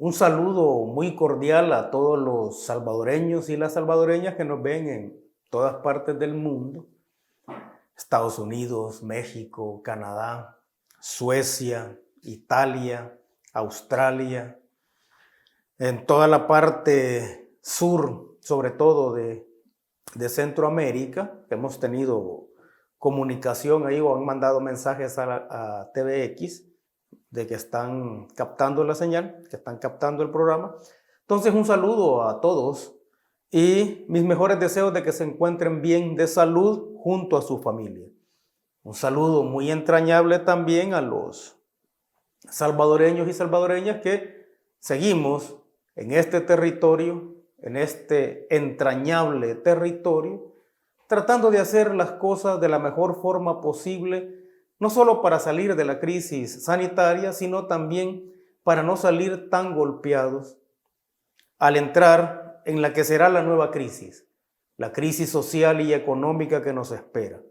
Un saludo muy cordial a todos los salvadoreños y las salvadoreñas que nos ven en todas partes del mundo. Estados Unidos, México, Canadá, Suecia, Italia, Australia, en toda la parte sur, sobre todo de Centroamérica. Hemos tenido comunicación ahí o han mandado mensajes a TVX de que están captando la señal, que están captando el programa. Entonces, un saludo a todos y mis mejores deseos de que se encuentren bien de salud junto a su familia. Un saludo muy entrañable también a los salvadoreños y salvadoreñas que seguimos en este territorio, en este entrañable territorio, tratando de hacer las cosas de la mejor forma posible, no solo para salir de la crisis sanitaria, sino también para no salir tan golpeados al entrar en la que será la nueva crisis, la crisis social y económica que nos espera.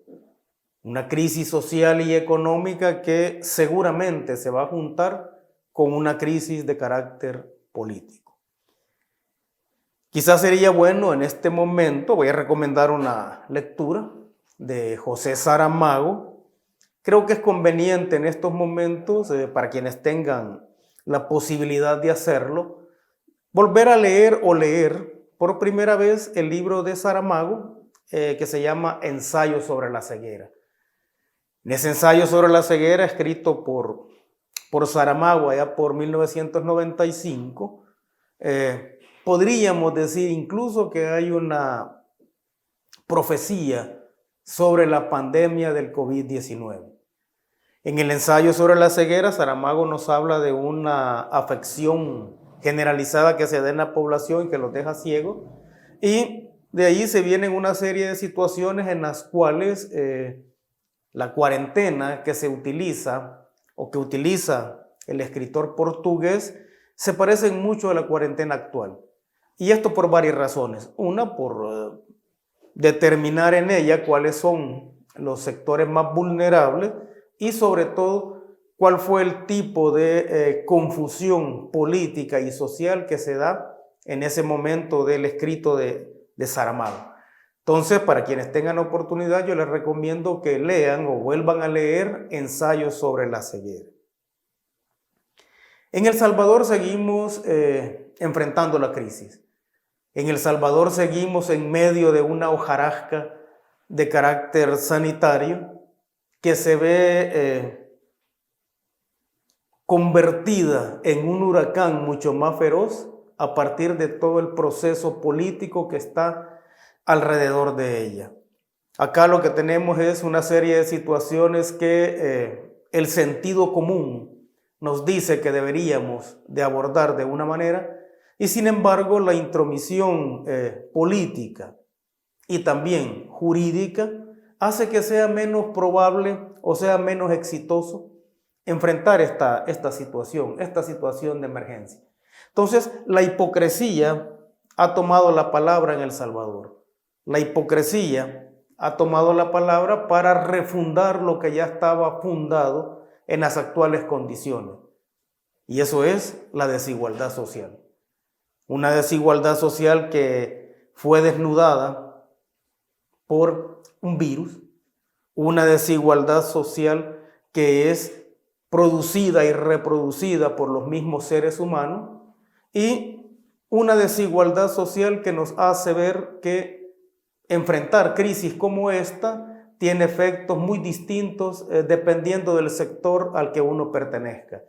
Una crisis social y económica que seguramente se va a juntar con una crisis de carácter político. Quizás sería bueno en este momento, voy a recomendar una lectura de José Saramago. Creo que es conveniente en estos momentos, para quienes tengan la posibilidad de hacerlo, volver a leer o leer por primera vez el libro de Saramago, que se llama Ensayo sobre la ceguera. En ese ensayo sobre la ceguera, escrito por Saramago allá por 1995, podríamos decir incluso que hay una profecía sobre la pandemia del COVID-19. En el ensayo sobre la ceguera, Saramago nos habla de una afección generalizada que se da en la población y que los deja ciegos, y de ahí se vienen una serie de situaciones en las cuales la cuarentena que se utiliza o que utiliza el escritor portugués se parece mucho a la cuarentena actual. Y esto por varias razones. Una, por determinar en ella cuáles son los sectores más vulnerables y sobre todo cuál fue el tipo de confusión política y social que se da en ese momento del escrito de Saramago. Entonces, para quienes tengan oportunidad, yo les recomiendo que lean o vuelvan a leer Ensayos sobre la ceguera. En El Salvador seguimos enfrentando la crisis. En El Salvador seguimos en medio de una hojarasca de carácter sanitario que se ve convertida en un huracán mucho más feroz a partir de todo el proceso político que está alrededor de ella. Acá lo que tenemos es una serie de situaciones que el sentido común nos dice que deberíamos de abordar de una manera, y sin embargo la intromisión política y también jurídica hace que sea menos probable o sea menos exitoso enfrentar esta situación de emergencia. Entonces, la hipocresía ha tomado la palabra en El Salvador. La hipocresía ha tomado la palabra para refundar lo que ya estaba fundado en las actuales condiciones. Y eso es la desigualdad social. Una desigualdad social que fue desnudada por un virus, una desigualdad social que es producida y reproducida por los mismos seres humanos, y una desigualdad social que nos hace ver que enfrentar crisis como esta tiene efectos muy distintos dependiendo del sector al que uno pertenezca.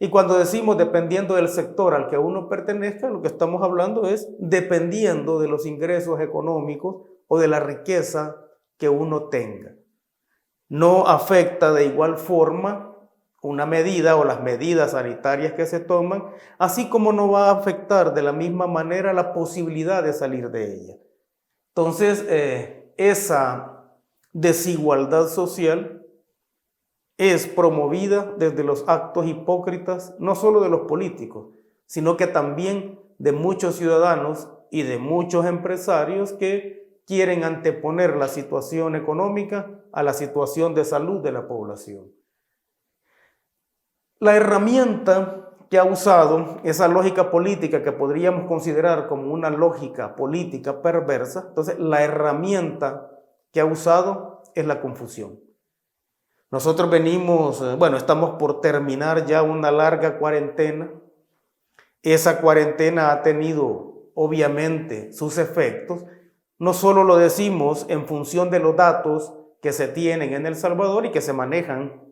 Y cuando decimos dependiendo del sector al que uno pertenezca, lo que estamos hablando es dependiendo de los ingresos económicos o de la riqueza que uno tenga. No afecta de igual forma una medida o las medidas sanitarias que se toman, así como no va a afectar de la misma manera la posibilidad de salir de ella. Entonces, esa desigualdad social es promovida desde los actos hipócritas, no solo de los políticos, sino que también de muchos ciudadanos y de muchos empresarios que quieren anteponer la situación económica a la situación de salud de la población. La herramienta que ha usado esa lógica política que podríamos considerar como una lógica política perversa. Entonces, la herramienta que ha usado es la confusión. Nosotros estamos por terminar ya una larga cuarentena. Esa cuarentena ha tenido, obviamente, sus efectos. No solo lo decimos en función de los datos que se tienen en El Salvador y que se manejan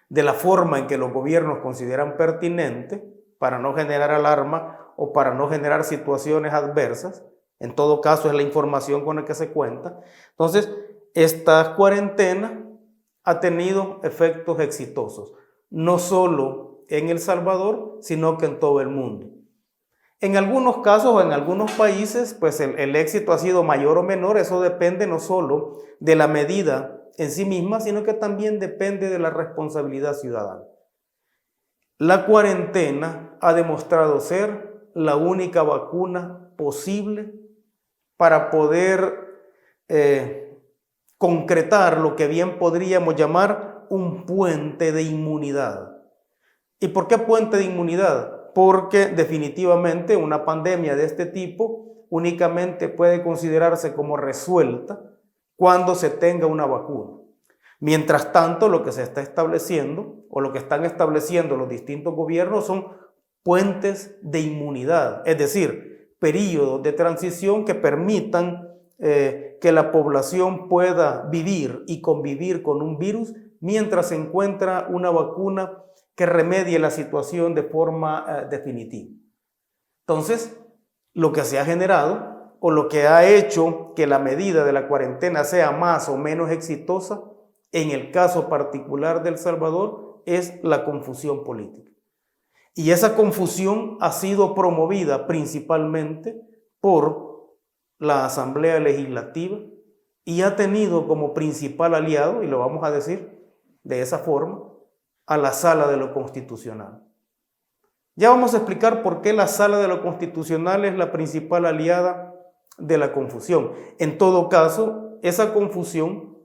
de la forma en que los gobiernos consideran pertinente para no generar alarma o para no generar situaciones adversas. En todo caso, es la información con la que se cuenta. Entonces, esta cuarentena ha tenido efectos exitosos, no solo en El Salvador, sino que en todo el mundo. En algunos casos o en algunos países, pues el éxito ha sido mayor o menor. Eso depende no solo de la medida en sí misma, sino que también depende de la responsabilidad ciudadana. La cuarentena ha demostrado ser la única vacuna posible para poder concretar lo que bien podríamos llamar un puente de inmunidad. ¿Y por qué puente de inmunidad? Porque definitivamente una pandemia de este tipo únicamente puede considerarse como resuelta cuando se tenga una vacuna. Mientras tanto, lo que se está estableciendo o lo que están estableciendo los distintos gobiernos son puentes de inmunidad, es decir, periodos de transición que permitan que la población pueda vivir y convivir con un virus mientras se encuentra una vacuna que remedie la situación de forma definitiva. Entonces, lo que se ha generado o lo que ha hecho que la medida de la cuarentena sea más o menos exitosa, en el caso particular de El Salvador, es la confusión política. Y esa confusión ha sido promovida principalmente por la Asamblea Legislativa y ha tenido como principal aliado, y lo vamos a decir de esa forma, a la Sala de lo Constitucional. Ya vamos a explicar por qué la Sala de lo Constitucional es la principal aliada de la confusión. En todo caso, esa confusión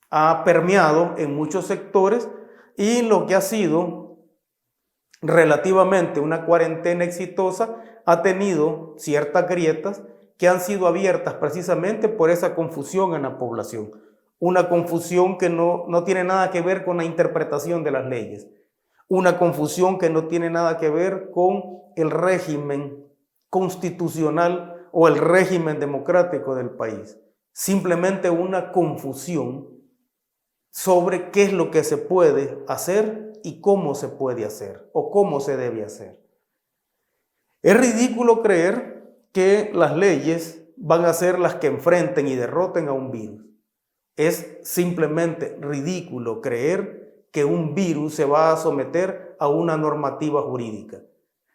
ha permeado en muchos sectores y lo que ha sido relativamente una cuarentena exitosa ha tenido ciertas grietas que han sido abiertas precisamente por esa confusión en la población. Una confusión que no tiene nada que ver con la interpretación de las leyes. Una confusión que no tiene nada que ver con el régimen constitucional o el régimen democrático del país. Simplemente una confusión sobre qué es lo que se puede hacer y cómo se puede hacer o cómo se debe hacer. Es ridículo creer que las leyes van a ser las que enfrenten y derroten a un virus. Es simplemente ridículo creer que un virus se va a someter a una normativa jurídica.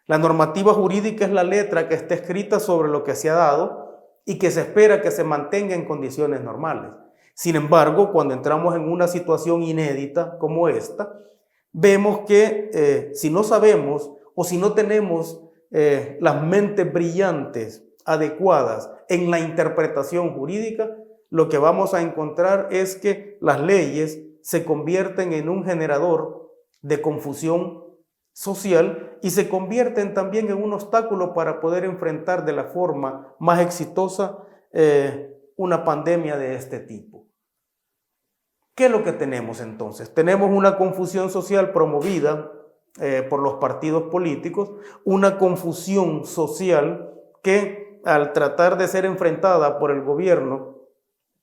La normativa jurídica es la letra que está escrita sobre lo que se ha dado y que se espera que se mantenga en condiciones normales. Sin embargo, cuando entramos en una situación inédita como esta, vemos que si no sabemos o si no tenemos las mentes brillantes adecuadas en la interpretación jurídica, lo que vamos a encontrar es que las leyes se convierten en un generador de confusión social y se convierten también en un obstáculo para poder enfrentar de la forma más exitosa una pandemia de este tipo. ¿Qué es lo que tenemos entonces? Tenemos una confusión social promovida por los partidos políticos, una confusión social que al tratar de ser enfrentada por el gobierno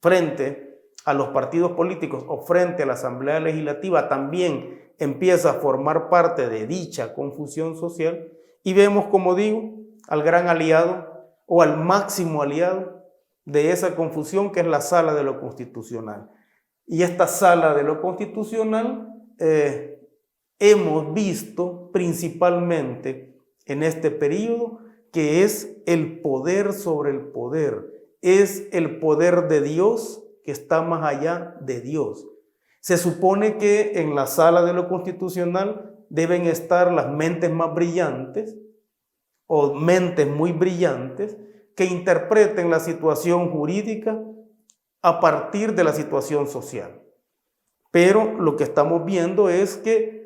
frente a los partidos políticos o frente a la Asamblea Legislativa también empieza a formar parte de dicha confusión social y vemos, como digo, al gran aliado o al máximo aliado de esa confusión que es la Sala de lo Constitucional. Y esta Sala de lo Constitucional hemos visto principalmente en este periodo que es el poder sobre el poder, es el poder de Dios que está más allá de Dios. Se supone que en la Sala de lo Constitucional deben estar las mentes más brillantes o mentes muy brillantes que interpreten la situación jurídica a partir de la situación social. Pero lo que estamos viendo es que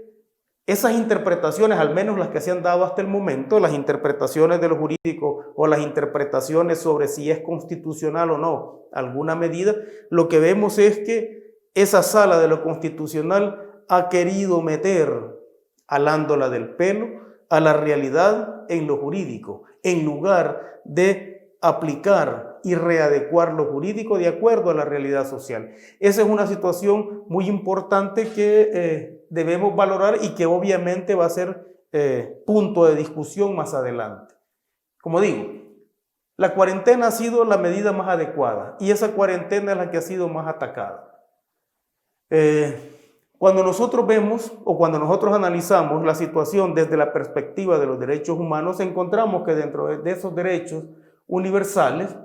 esas interpretaciones, al menos las que se han dado hasta el momento, las interpretaciones de los jurídicos o las interpretaciones sobre si es constitucional o no alguna medida, lo que vemos es que esa sala de lo constitucional ha querido meter, alándola del pelo, a la realidad en lo jurídico, en lugar de aplicar y readecuar lo jurídico de acuerdo a la realidad social. Esa es una situación muy importante que debemos valorar y que obviamente va a ser punto de discusión más adelante. Como digo, la cuarentena ha sido la medida más adecuada y esa cuarentena es la que ha sido más atacada. Cuando nosotros vemos o cuando nosotros analizamos la situación desde la perspectiva de los derechos humanos, encontramos que dentro de esos derechos universales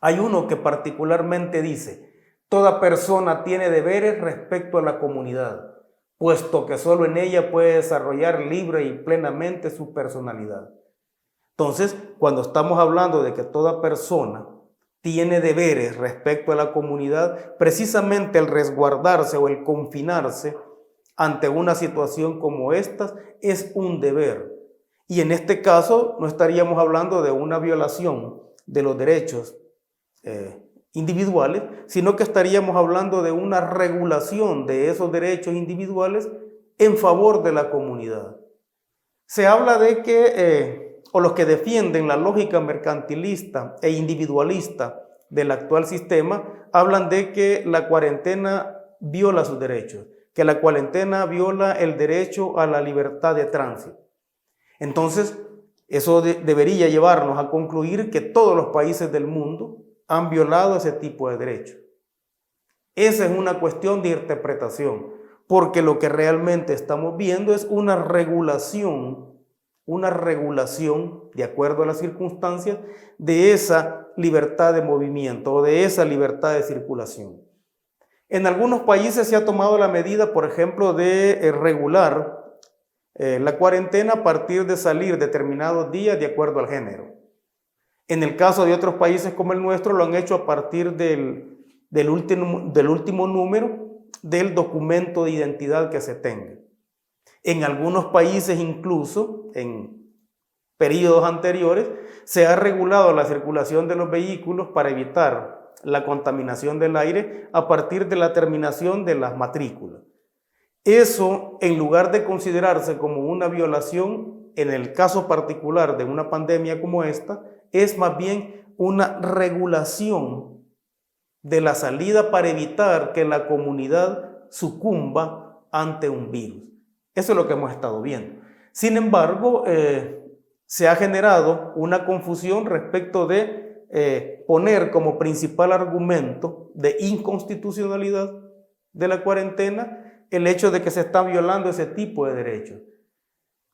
hay uno que particularmente dice: toda persona tiene deberes respecto a la comunidad, puesto que solo en ella puede desarrollar libre y plenamente su personalidad. Entonces, cuando estamos hablando de que toda persona tiene deberes respecto a la comunidad, precisamente el resguardarse o el confinarse ante una situación como esta es un deber. Y en este caso no estaríamos hablando de una violación de los derechos individuales, sino que estaríamos hablando de una regulación de esos derechos individuales en favor de la comunidad. Se habla de que, o los que defienden la lógica mercantilista e individualista del actual sistema, hablan de que la cuarentena viola sus derechos, que la cuarentena viola el derecho a la libertad de tránsito. Entonces, eso debería llevarnos a concluir que todos los países del mundo han violado ese tipo de derechos. Esa es una cuestión de interpretación, porque lo que realmente estamos viendo es una regulación de acuerdo a las circunstancias de esa libertad de movimiento o de esa libertad de circulación. En algunos países se ha tomado la medida, por ejemplo, de regular la cuarentena a partir de salir determinados días de acuerdo al género. En el caso de otros países como el nuestro, lo han hecho a partir del último número del documento de identidad que se tenga. En algunos países, incluso en periodos anteriores, se ha regulado la circulación de los vehículos para evitar la contaminación del aire a partir de la terminación de las matrículas. Eso, en lugar de considerarse como una violación, en el caso particular de una pandemia como esta, es más bien una regulación de la salida para evitar que la comunidad sucumba ante un virus. Eso es lo que hemos estado viendo. Sin embargo, se ha generado una confusión respecto de poner como principal argumento de inconstitucionalidad de la cuarentena el hecho de que se está violando ese tipo de derechos.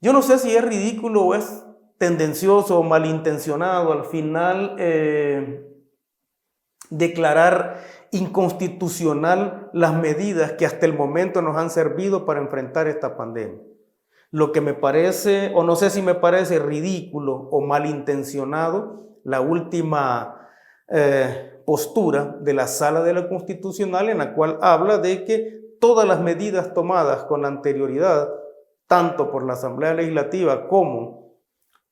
Yo no sé si es ridículo o es tendencioso o malintencionado al final declarar inconstitucional las medidas que hasta el momento nos han servido para enfrentar esta pandemia. Lo que me parece, o no sé si me parece ridículo o malintencionado, la última postura de la Sala de lo Constitucional, en la cual habla de que todas las medidas tomadas con anterioridad, tanto por la Asamblea Legislativa como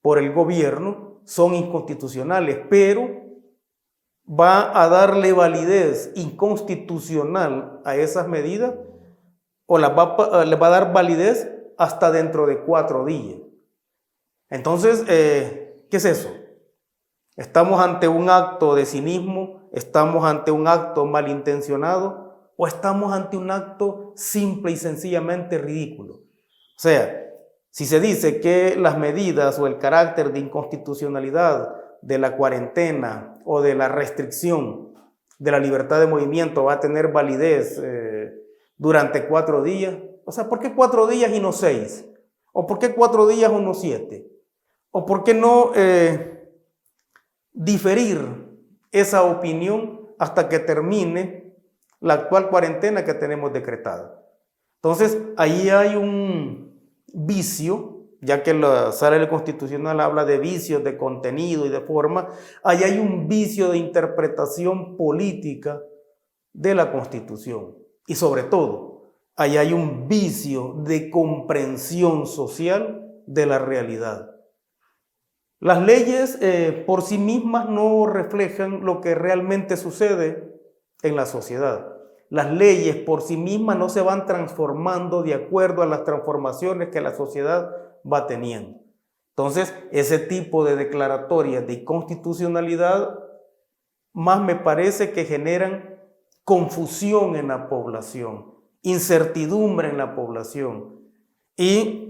por el gobierno, son inconstitucionales, pero va a darle validez inconstitucional a esas medidas o le va a dar validez hasta dentro de 4 días. Entonces, ¿qué es eso? ¿Estamos ante un acto de cinismo? ¿Estamos ante un acto malintencionado? ¿O estamos ante un acto simple y sencillamente ridículo? O sea, si se dice que las medidas o el carácter de inconstitucionalidad de la cuarentena o de la restricción de la libertad de movimiento va a tener validez durante 4 días, o sea, ¿por qué 4 días y no 6? ¿O por qué 4 días o no 7? ¿O por qué no diferir esa opinión hasta que termine la actual cuarentena que tenemos decretada? Entonces, ahí hay un vicio, ya que la Sala Constitucional habla de vicios de contenido y de forma, ahí hay un vicio de interpretación política de la Constitución. Y sobre todo, ahí hay un vicio de comprensión social de la realidad. Las leyes por sí mismas no reflejan lo que realmente sucede en la sociedad. Las leyes por sí mismas no se van transformando de acuerdo a las transformaciones que la sociedad va teniendo. Entonces, ese tipo de declaratorias de inconstitucionalidad más me parece que generan confusión en la población, incertidumbre en la población y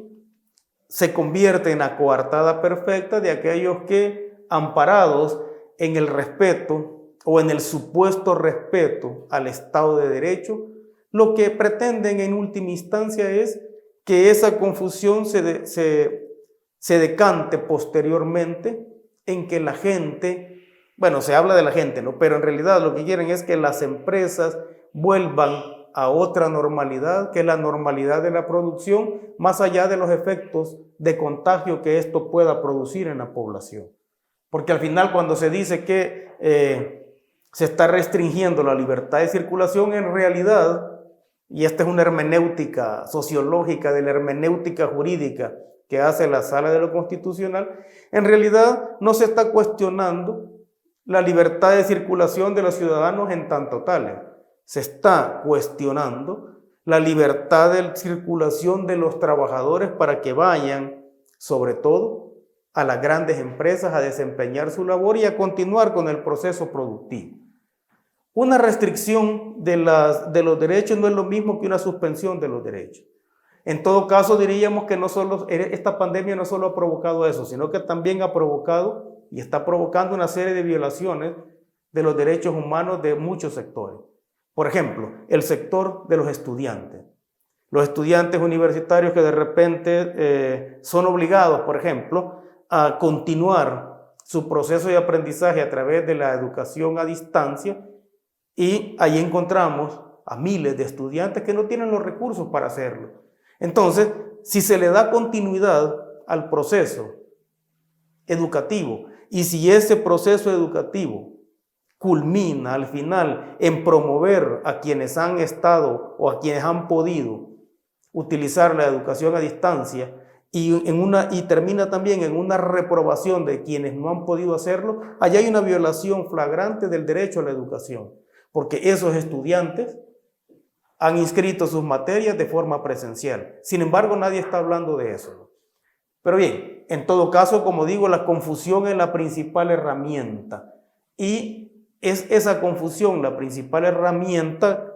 se convierte en la coartada perfecta de aquellos que, amparados en el respeto o en el supuesto respeto al Estado de Derecho, lo que pretenden en última instancia es que esa confusión se decante posteriormente en que la gente, bueno, se habla de la gente, ¿no? Pero en realidad lo que quieren es que las empresas vuelvan a otra normalidad, que es la normalidad de la producción, más allá de los efectos de contagio que esto pueda producir en la población. Porque al final, cuando se dice que se está restringiendo la libertad de circulación, en realidad, y esta es una hermenéutica sociológica de la hermenéutica jurídica que hace la Sala de lo Constitucional, en realidad no se está cuestionando la libertad de circulación de los ciudadanos en tanto tales. Se está cuestionando la libertad de circulación de los trabajadores para que vayan, sobre todo, a las grandes empresas a desempeñar su labor y a continuar con el proceso productivo. Una restricción de los derechos no es lo mismo que una suspensión de los derechos. En todo caso, diríamos que esta pandemia no solo ha provocado eso, sino que también ha provocado y está provocando una serie de violaciones de los derechos humanos de muchos sectores. Por ejemplo, el sector de los estudiantes. Los estudiantes universitarios que de repente son obligados, por ejemplo, a continuar su proceso de aprendizaje a través de la educación a distancia, y ahí encontramos a miles de estudiantes que no tienen los recursos para hacerlo. Entonces, si se le da continuidad al proceso educativo y si ese proceso educativo culmina al final en promover a quienes han estado o a quienes han podido utilizar la educación a distancia y termina también en una reprobación de quienes no han podido hacerlo, allá hay una violación flagrante del derecho a la educación, porque esos estudiantes han inscrito sus materias de forma presencial. Sin embargo, nadie está hablando de eso. Pero bien, en todo caso, como digo, la confusión es la principal herramienta y es esa confusión la principal herramienta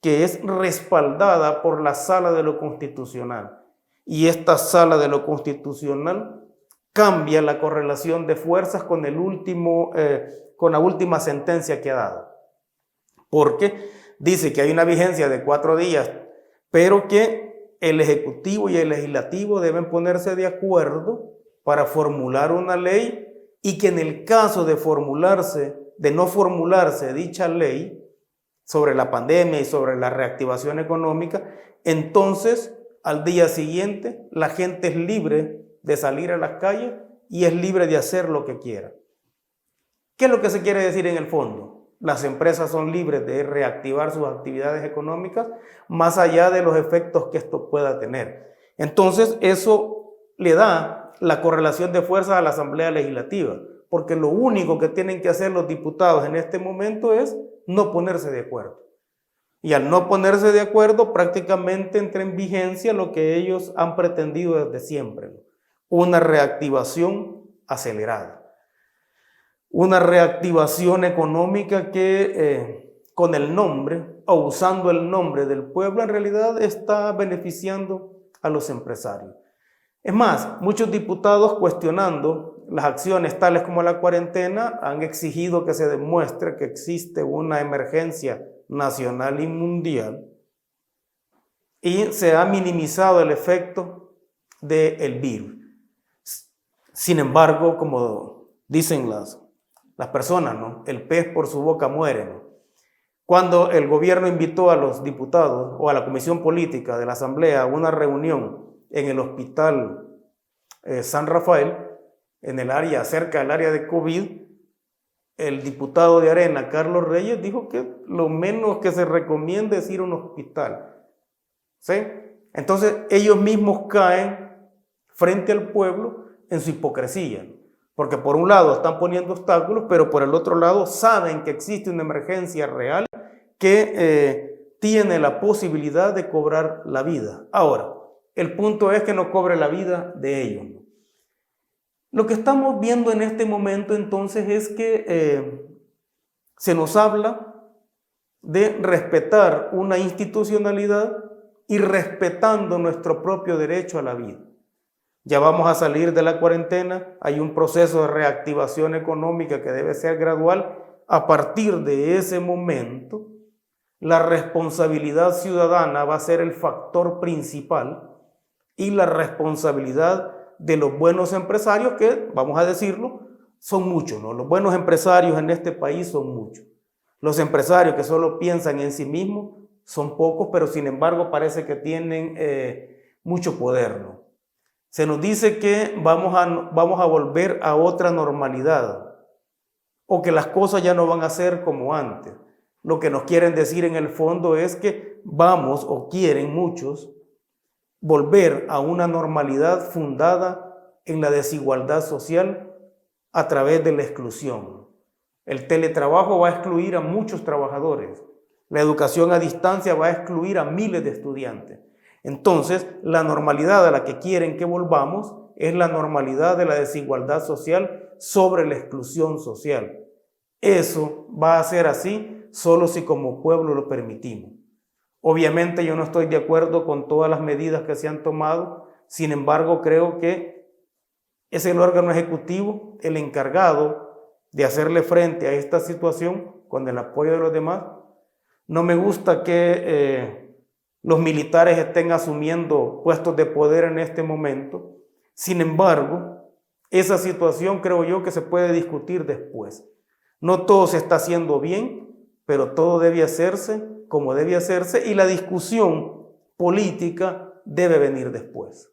que es respaldada por la Sala de lo Constitucional. Y esta Sala de lo Constitucional cambia la correlación de fuerzas con la última sentencia que ha dado. Porque dice que hay una vigencia de 4 días, pero que el Ejecutivo y el Legislativo deben ponerse de acuerdo para formular una ley y que en el caso de no formularse dicha ley sobre la pandemia y sobre la reactivación económica, entonces al día siguiente la gente es libre de salir a las calles y es libre de hacer lo que quiera. ¿Qué es lo que se quiere decir en el fondo? Las empresas son libres de reactivar sus actividades económicas más allá de los efectos que esto pueda tener. Entonces eso le da la correlación de fuerzas a la Asamblea Legislativa, porque lo único que tienen que hacer los diputados en este momento es no ponerse de acuerdo. Y al no ponerse de acuerdo, prácticamente entra en vigencia lo que ellos han pretendido desde siempre, una reactivación acelerada. Una reactivación económica que con el nombre o usando el nombre del pueblo en realidad está beneficiando a los empresarios. Es más, muchos diputados cuestionando las acciones tales como la cuarentena han exigido que se demuestre que existe una emergencia nacional y mundial y se ha minimizado el efecto del virus. Sin embargo, como dicen las personas, ¿no? El pez por su boca muere, ¿no? Cuando el gobierno invitó a los diputados o a la comisión política de la Asamblea a una reunión en el hospital San Rafael, cerca del área de COVID, el diputado de Arena, Carlos Reyes, dijo que lo menos que se recomienda es ir a un hospital. ¿sí? Entonces ellos mismos caen frente al pueblo en su hipocresía, porque por un lado están poniendo obstáculos, pero por el otro lado saben que existe una emergencia real que tiene la posibilidad de cobrar la vida. Ahora, el punto es que no cobre la vida de ellos, ¿no? Lo que estamos viendo en este momento entonces es que se nos habla de respetar una institucionalidad y respetando nuestro propio derecho a la vida. Ya vamos a salir de la cuarentena, hay un proceso de reactivación económica que debe ser gradual. A partir de ese momento, la responsabilidad ciudadana va a ser el factor principal y la responsabilidad de los buenos empresarios, que, vamos a decirlo, son muchos, ¿no? Los buenos empresarios en este país son muchos. Los empresarios que solo piensan en sí mismos son pocos, pero sin embargo parece que tienen mucho poder, ¿no? Se nos dice que vamos a volver a otra normalidad o que las cosas ya no van a ser como antes. Lo que nos quieren decir en el fondo es que vamos, o quieren muchos, volver a una normalidad fundada en la desigualdad social a través de la exclusión. El teletrabajo va a excluir a muchos trabajadores. La educación a distancia va a excluir a miles de estudiantes. Entonces, la normalidad a la que quieren que volvamos es la normalidad de la desigualdad social sobre la exclusión social. Eso va a ser así solo si como pueblo lo permitimos. Obviamente yo no estoy de acuerdo con todas las medidas que se han tomado, sin embargo creo que es el órgano ejecutivo el encargado de hacerle frente a esta situación con el apoyo de los demás. No me gusta que los militares estén asumiendo puestos de poder en este momento. Sin embargo, esa situación creo yo que se puede discutir después. No todo se está haciendo bien, pero todo debe hacerse como debe hacerse y la discusión política debe venir después.